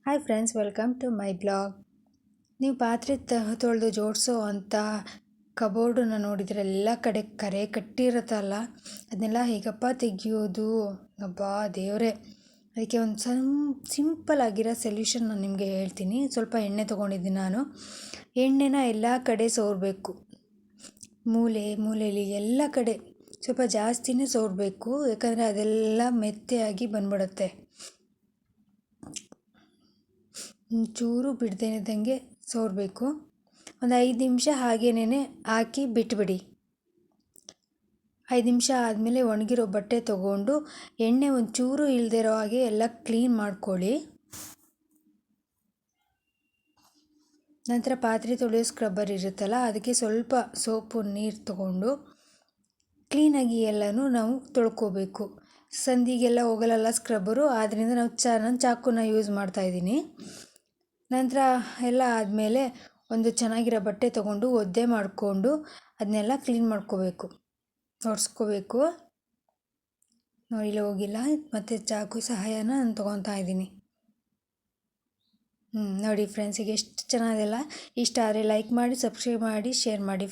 Hi friends, welcome to my blog. ನೀವು ಪಾತ್ರೆ ತೊಳೆದು ಜೋಡಿಸೋ ಅಂಥ ಕಬೋರ್ಡನ್ನ ನೋಡಿದರೆ ಎಲ್ಲ ಕಡೆ ಕರೆ ಕಟ್ಟಿರುತ್ತಲ್ಲ, ಅದನ್ನೆಲ್ಲ ಹೇಗಪ್ಪ ತೆಗಿಯೋದು? ಅಬ್ಬಾ ದೇವರೇ! ಅದಕ್ಕೆ ಒಂದು ಸಿಂಪಲ್ ಆಗಿರೋ ಸೊಲ್ಯೂಷನ್ ನಾನು ನಿಮಗೆ ಹೇಳ್ತೀನಿ. ಸ್ವಲ್ಪ ಎಣ್ಣೆ ತೊಗೊಂಡಿದ್ದೀನಿ ನಾನು. ಎಣ್ಣೆನ ಎಲ್ಲ ಕಡೆ ಸೋರಬೇಕು, ಮೂಲೆಯಲ್ಲಿ ಎಲ್ಲ ಕಡೆ ಸ್ವಲ್ಪ ಜಾಸ್ತಿನೇ ಸೋರಬೇಕು, ಯಾಕಂದರೆ ಅದೆಲ್ಲ ಮೆತ್ತೆಯಾಗಿ ಬಂದ್ಬಿಡುತ್ತೆ. ಚೂರು ಬಿಡ್ದೇನೆ ಸೋರಬೇಕು. ಒಂದು 5 ನಿಮಿಷ ಹಾಗೇನೇ ಹಾಕಿ ಬಿಟ್ಬಿಡಿ. 5 ನಿಮಿಷ ಆದಮೇಲೆ ಒಣಗಿರೋ ಬಟ್ಟೆ ತೊಗೊಂಡು ಎಣ್ಣೆ ಒಂಚೂರು ಇಲ್ಲದಿರೋ ಹಾಗೆ ಎಲ್ಲ ಕ್ಲೀನ್ ಮಾಡ್ಕೊಳ್ಳಿ. ನಂತರ ಪಾತ್ರೆ ತೊಳೆಯೋ ಸ್ಕ್ರಬ್ಬರ್ ಇರುತ್ತಲ್ಲ, ಅದಕ್ಕೆ ಸ್ವಲ್ಪ ಸೋಪು ನೀರು ತೊಗೊಂಡು ಕ್ಲೀನಾಗಿ ಎಲ್ಲನೂ ನಾವು ತೊಳ್ಕೊಬೇಕು. ಸಂದಿಗೆಲ್ಲ ಹೋಗಲ್ಲ ಸ್ಕ್ರಬ್ಬರು, ಆದ್ದರಿಂದ ನಾನು ಚಾಕುನ ಯೂಸ್ ಮಾಡ್ತಾಯಿದ್ದೀನಿ. ನಂತರ ಎಲ್ಲ ಆದಮೇಲೆ ಒಂದು ಚೆನ್ನಾಗಿರೋ ಬಟ್ಟೆ ತೊಗೊಂಡು ಒದ್ದೆ ಮಾಡಿಕೊಂಡು ಅದನ್ನೆಲ್ಲ ಕ್ಲೀನ್ ಮಾಡ್ಕೋಬೇಕು, ಒರೆಸ್ಕೋಬೇಕು. ನೋಡಿ, ಇಲ್ಲಿ ಹೋಗಿಲ್ಲ, ಮತ್ತು ಚಾಕು ಸಹಾಯನ ನಾನು ತೊಗೊತಾ ಇದ್ದೀನಿ. ನೋಡಿ ಫ್ರೆಂಡ್ಸಿಗೆ ಎಷ್ಟು ಚೆನ್ನಾಗಿದೆಲ್ಲ. ಇಷ್ಟ ಆದರೆ ಲೈಕ್ ಮಾಡಿ, ಸಬ್ಸ್ಕ್ರೈಬ್ ಮಾಡಿ, ಶೇರ್ ಮಾಡಿ.